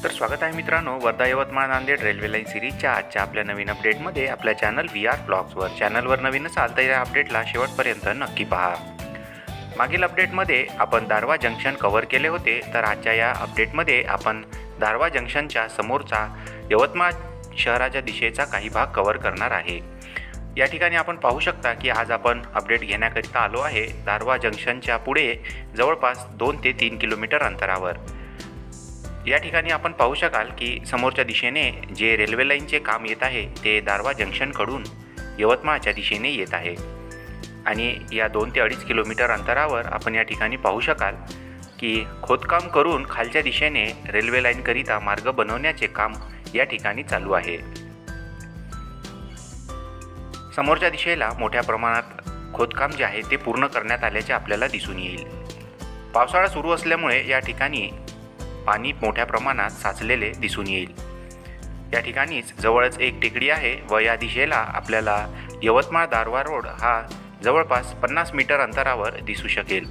तर स्वागत आहे मित्रांनो, वर्धा यवतमाळ नांदेड रेल्वे लाईन सिरीजच्या आजच्या आपल्या नवीन अपडेटमध्ये आपल्या चॅनल VR ब्लॉग्सवर. चॅनलवर नवीन असाल तर या अपडेटला शेवटपर्यंत नक्की पहा. मागील अपडेटमध्ये आपण दारवा जंक्शन कव्हर केले होते, तर आजच्या या अपडेटमध्ये आपण दारवा जंक्शनच्या समोरचा यवतमाळ शहराच्या दिशेचा काही भाग कव्हर करणार आहे. या ठिकाणी आपण पाहू शकता की आज आपण अपडेट घेण्याकरिता आलो आहे दारवा जंक्शनच्या पुढे जवळपास 2 ते 3 किलोमीटर अंतरावर. या ठिकाणी आपण पाहू शकाल की समोरच्या दिशेने जे रेल्वे लाईनचे काम येत आहे ते दारवा जंक्शनकडून यवतमाळच्या दिशेने येत आहे आणि या 2 ते 2.5 किलोमीटर अंतरावर आपण या ठिकाणी पाहू शकाल की खोदकाम करून खालच्या दिशेने रेल्वे लाईनकरिता मार्ग बनवण्याचे काम या ठिकाणी चालू आहे. समोरच्या दिशेला मोठ्या प्रमाणात खोदकाम जे आहे ते पूर्ण करण्यात आल्याचे आपल्याला दिसून येईल. पावसाळा सुरू असल्यामुळे या ठिकाणी पाणी मोठ्या प्रमाणात साचलेले दिसून येईल. या ठिकाणीच जवळच एक टेकडी आहे व या दिशेला आपल्याला यवतमाळ दारवा रोड हा जवळपास 50 मीटर अंतरावर दिसू शकेल.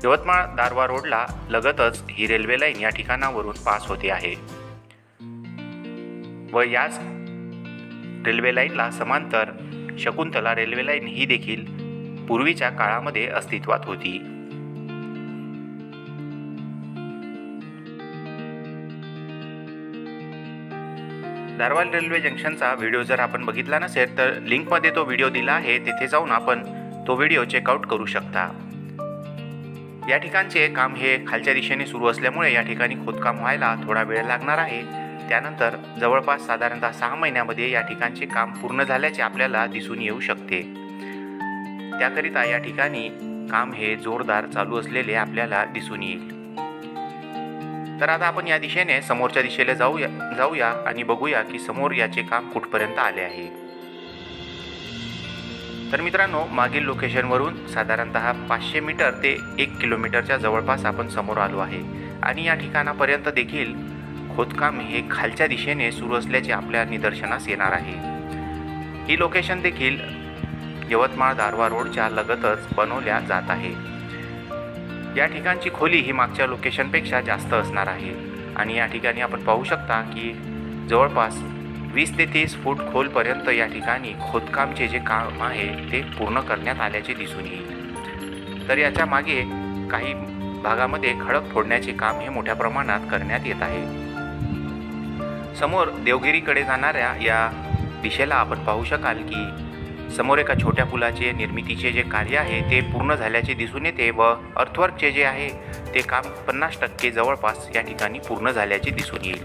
यवतमाळ दारवा रोडला लगतच ही रेल्वे लाईन या ठिकाणावरून पास होते आहे व याच रेल्वे लाईनला समांतर शकुंतला रेल्वे लाईन ही देखील पूर्वीच्या काळामध्ये अस्तित्वात होती. दारवा रेल्वे जंक्शनचा व्हिडिओ जर आपण बघितला नसेल तर लिंकमध्ये तो व्हिडिओ दिला आहे, तेथे जाऊन आपण तो व्हिडिओ चेकआउट करू शकता. या ठिकाणचे काम हे खालच्या दिशेने सुरू असल्यामुळे या ठिकाणी खोदकाम व्हायला थोडा वेळ लागणार आहे. त्यानंतर जवळपास साधारणतः 6 महिन्यामध्ये या ठिकाणचे काम पूर्ण झाल्याचे आपल्याला दिसून येऊ शकते. त्याकरिता या ठिकाणी काम हे जोरदार चालू असलेले आपल्याला दिसून येईल. तर आता आपण या दिशेने समोरच्या दिशेला जाऊया आणि बघूया की समोर याचे काम कुठपर्यंत आले आहे. तर मित्रांनो, मागील लोकेशनवरून साधारणतः 500 मीटर ते 1 किलोमीटरच्या जवळपास आपण समोर आलो आहे आणि या ठिकाणापर्यंत देखील खोदकाम हे खालच्या दिशेने सुरू असल्याचे आपल्या निदर्शनास येणार आहे. ही लोकेशन देखील यवतमाळ दारवा रोडच्या लगतच बनवल्या जात आहे. या ठिकाणची खोली ही मागच्या लोकेशनपेक्षा जास्त असणार आहे आणि या ठिकाणी आपण पाहू शकता की जवळपास 20 ते 30 फूट खोलपर्यंत या ठिकाणी खोदकामचे जे काम आहे ते पूर्ण करण्यात आल्याचे दिसून येईल. तर याच्या मागे काही भागामध्ये खडक फोडण्याचे काम हे मोठ्या प्रमाणात करण्यात येत आहे. समोर देवगिरीकडे जाणाऱ्या या दिशेला आपण पाहू शकाल की समोर एका छोट्या पुलाचे निर्मितीचे जे कार्य आहे ते पूर्ण झाल्याचे दिसून येते व अर्थवर्कचे जे आहे ते काम 50% जवळपास या ठिकाणी पूर्ण झाल्याचे दिसून येईल.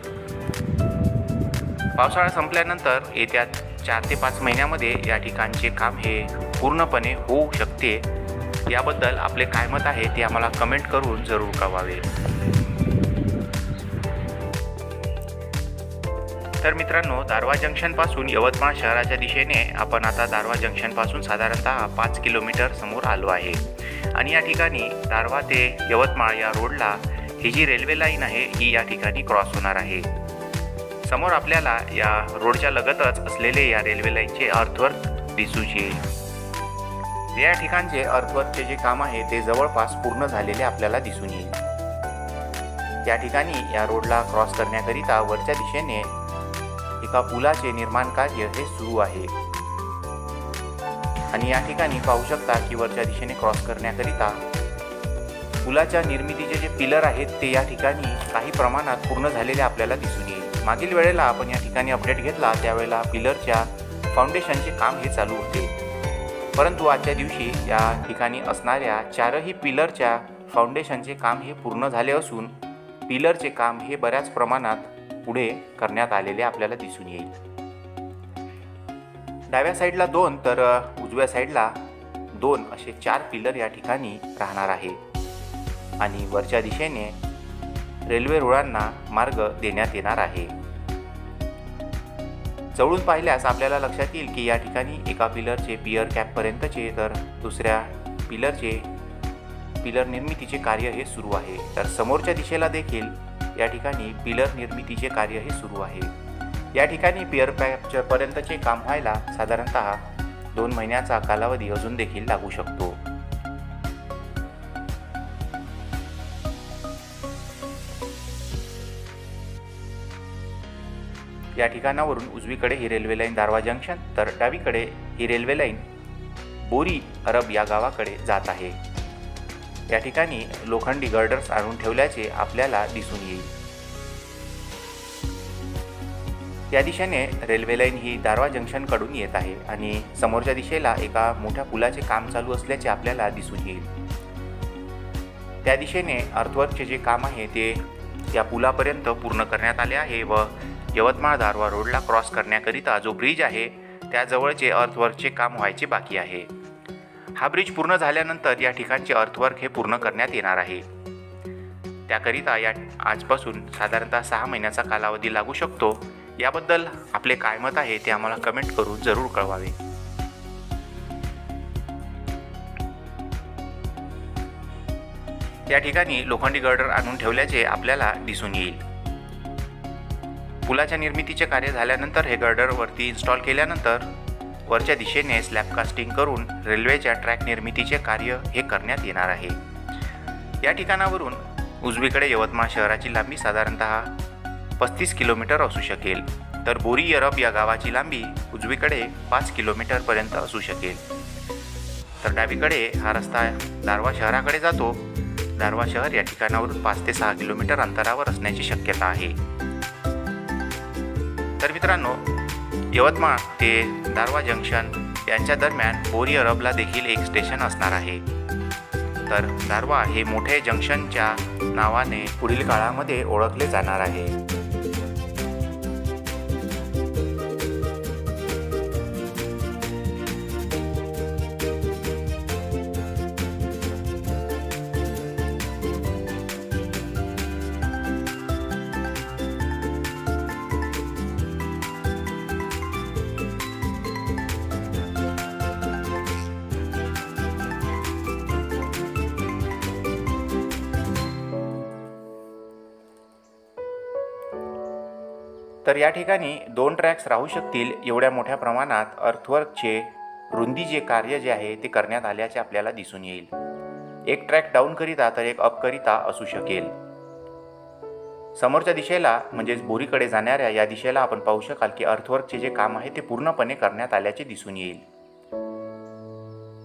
पावसाळा संपल्यानंतर येत्या 4 ते 5 महिन्यामध्ये या ठिकाणचे काम हे पूर्णपणे होऊ शकते. याबद्दल आपले काय मत आहे ते आम्हाला कमेंट करून जरूर कळवावे. तर मित्रांनो, दारवा जंक्शनपासून यवतमाळ शहराच्या दिशेने आपण आता दारवा जंक्शनपासून साधारणतः 5 किलोमीटर समोर आलो आहे आणि या ठिकाणी दारवा ते यवतमाळ या रोडला ही जी रेल्वे लाईन आहे ही या ठिकाणी क्रॉस होणार आहे. समोर आपल्याला या रोडच्या लगतच असलेले या रेल्वे लाईनचे अर्थवर्क दिसून येईल. या ठिकाणचे अर्थवर्कचे जे काम आहे ते जवळपास पूर्ण झालेले आपल्याला दिसून येईल. या ठिकाणी या रोडला क्रॉस करण्याकरिता वरच्या दिशेने एका पुलाचे निर्माण कार्य हे सुरू आहे आणि या ठिकाणी पाहू शकता की वरच्या दिशेने क्रॉस करण्याकरिता पुलाच्या निर्मितीचे जे पिलर आहेत ते या ठिकाणी काही प्रमाणात पूर्ण झालेले आपल्याला दिसून येईल. मागील वेळेला आपण या ठिकाणी अपडेट घेतला त्यावेळेला पिलरच्या फाउंडेशनचे काम हे चालू होते, परंतु आजच्या दिवशी या ठिकाणी असणाऱ्या 4ही पिलरच्या फाउंडेशनचे काम हे पूर्ण झाले असून पिलरचे काम हे बऱ्याच प्रमाणात पुढे करण्यात आलेले आपल्याला दिसून येईल. डाव्या साईडला 2 तर उजव्या साईडला 2 असे 4 पिलर या ठिकाणी राहणार आहे आणि वरच्या दिशेने रेल्वे रुळांना मार्ग देण्यात येणार आहे. जवळून पाहिल्यास आपल्याला लक्षात येईल की या ठिकाणी एका पिलरचे पियर कॅपपर्यंतचे तर दुसऱ्या पिलरचे पिलर निर्मितीचे कार्य हे सुरू आहे. तर समोरच्या दिशेला देखील या ठिकाणी पिलर निर्मितीचे कार्य हे सुरू आहे. या ठिकाणी पियर कॅपपर्यंतचे काम व्हायला साधारणतः 2 महिन्याचा कालावधी अजून देखील लागू शकतो. या ठिकाणावरून उजवीकडे ही रेल्वे लाईन दारवा जंक्शन तर डावीकडे ही रेल्वे लाईन बोरी अरब या गावाकडे जात आहे। या ठिकाणी लोखंडी गर्डर्स आणून ठेवल्याचे आपल्याला दिसून येईल। या दिशेने रेल्वे लाईन ही दारवा जंक्शनकडून येत आहे आणि समोरच्या दिशेला एका मोठ्या पुलाचे काम चालू असल्याचे आपल्याला दिसून येईल। त्या दिशेने अर्थवर्कचे जे काम आहे ते या पुलापर्यंत पूर्ण करण्यात आले आहे व यवतमाळ दारवा रोडला क्रॉस करण्याकरिता जो ब्रिज आहे त्याजवळचे अर्थवर्कचे काम व्हायचे बाकी आहे। हा ब्रिज पूर्ण झाल्यानंतर या ठिकाणचे अर्थवर्क हे पूर्ण करण्यात येणार आहे। त्याकरिता आजपासून साधारणतः 6 महिन्याचा कालावधी लागू शकतो। याबद्दल आपले काय मत आहे ते आम्हाला कमेंट करून जरूर कळवावे। या ठिकाणी लोखंडी गर्डर आणून ठेवल्याचे आपल्याला दिसून येईल। पुलाच्या निर्मितीचे कार्य झाल्यानंतर हे गर्डर वरती इन्स्टॉल केल्यानंतर वरच्या दिशेने स्लॅब कास्टिंग करून रेल्वेच्या ट्रॅक निर्मितीचे कार्य हे करण्यात येणार आहे। या ठिकाणावरून उजवीकडे यवतमाळ शहराची लांबी साधारणतः 35 किलोमीटर असू शकेल तर बोरी अरब या गावाची लांबी उजवीकडे 5 किलोमीटरपर्यंत असू शकेल। तर डावीकडे हा रस्ता दारवा शहराकडे जातो। दारवा शहर या ठिकाणावरून 5 ते 6 किलोमीटर अंतरावर असण्याची शक्यता आहे। तर मित्रांनो, यवतमाळ ते दारवा जंक्शन यांच्या दरम्यान बोरी अरबला देखील एक स्टेशन असणार आहे। तर दारवा हे मोठे जंक्शनच्या नावाने पुढील काळामध्ये ओळखले जाणार आहे। तर या ठिकाणी 2 ट्रॅक्स राहू शकतील एवढ्या मोठ्या प्रमाणात अर्थवर्कचे रुंदी जे कार्य जे आहे ते करण्यात आल्याचे आपल्याला दिसून येईल। एक ट्रॅक डाऊन करिता तर एक अप करिता असू शकेल। समोरच्या दिशेला म्हणजेच बोरीकडे जाणाऱ्या या दिशेला आपण पाहू शकाल की अर्थवर्कचे जे काम आहे ते पूर्णपणे करण्यात आल्याचे दिसून येईल।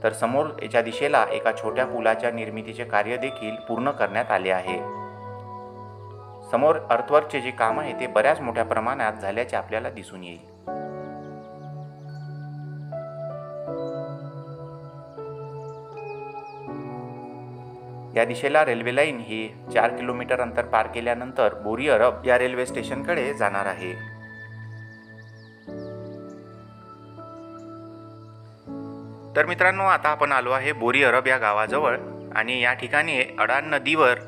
तर समोरच्या दिशेला एका छोट्या पुलाच्या निर्मितीचे कार्य देखील पूर्ण करण्यात आले आहे। समोर अर्थवर्कचे जे काम आहे ते बऱ्याच मोठ्या प्रमाणात झाल्याचे आपल्याला दिसून येईल। या दिशेला रेल्वे लाईन ही 4 किलोमीटर अंतर पार केल्यानंतर बोरी अरब या रेल्वे स्टेशनकडे जाणार आहे। तर मित्रांनो, आता आपण आलो आहे बोरी अरब या गावाजवळ आणि या ठिकाणी अडाण नदीवर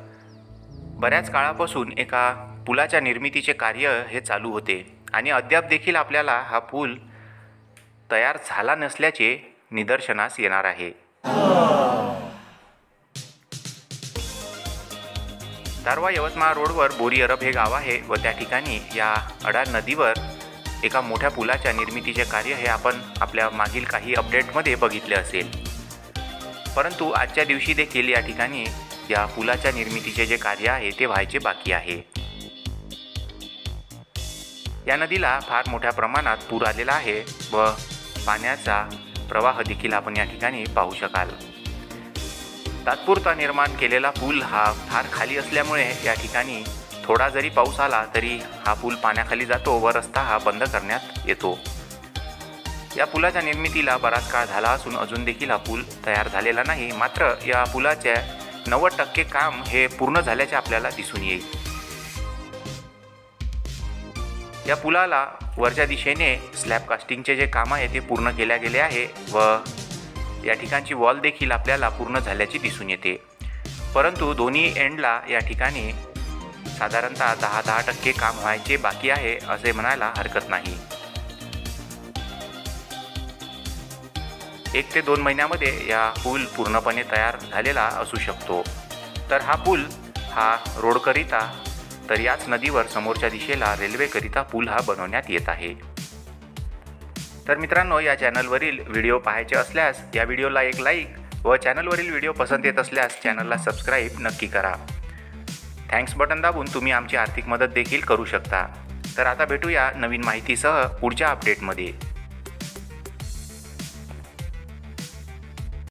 बऱ्याच काळापासून एका पुलाच्या निर्मितीचे कार्य हे चालू होते आणि अद्याप देखील आपल्याला हा पूल तयार झाला नसल्याचे निदर्शनास येणार आहे। दारवा यवतमाळ रोडवर बोरी अरब हे गाव आहे व त्या ठिकाणी या अडाण नदीवर एका मोठ्या पुलाच्या निर्मितीचे कार्य हे आपण आपल्या मागील काही अपडेटमध्ये बघितले असेल। परंतु आजच्या दिवशी देखील या ठिकाणी या पुलाच्या निर्मितीचे जे कार्य आहे ते व्हायचे बाकी आहे। या नदीला फार मोठ्या प्रमाणात पूर आलेला आहे व पाण्याचा प्रवाह देखील आपण या ठिकाणी पाहू शकाल। तात्पुरता निर्माण केलेला पूल हा फार खाली असल्यामुळे या ठिकाणी थोडा जरी पाऊस आला तरी हा पूल पाण्याखाली जातो व रस्ता हा बंद करण्यात येतो। या पुलाच्या निर्मितीला बराच काळ झाला असून अजून देखील हा पूल तयार झालेला नाही। मात्र या पुलाच्या 90% काम हे पूर्ण झाल्याचे आपल्याला दिसून येईल। या पुलाला वरच्या दिशेने स्लॅब कास्टिंगचे जे काम आहे ते पूर्ण केल्या गेले आहे व या ठिकाणची वॉल देखील आपल्याला पूर्ण झाल्याची दिसून येते। परंतु दोन्ही एंडला या ठिकाणी साधारणतः 10% काम व्हायचे बाकी आहे असे म्हणायला हरकत नाही। 1 ते 2 महिन्यामध्ये या पूल पूर्णपणे तयार झालेला असू शकतो। तर हा पूल हा रोडकरिता तर याच नदीवर समोरच्या दिशेला रेल्वेकरिता पूल हा बनवण्यात येत आहे। तर मित्रांनो, या चॅनलवरील व्हिडिओ पाहायचे असल्यास या व्हिडिओला एक लाईक व चॅनलवरील व्हिडिओ पसंत येत असल्यास चॅनलला सबस्क्राईब नक्की करा। थँक्स बटन दाबून तुम्ही आमची आर्थिक मदत देखील करू शकता। तर आता भेटूया नवीन माहितीसह पुढच्या अपडेटमध्ये.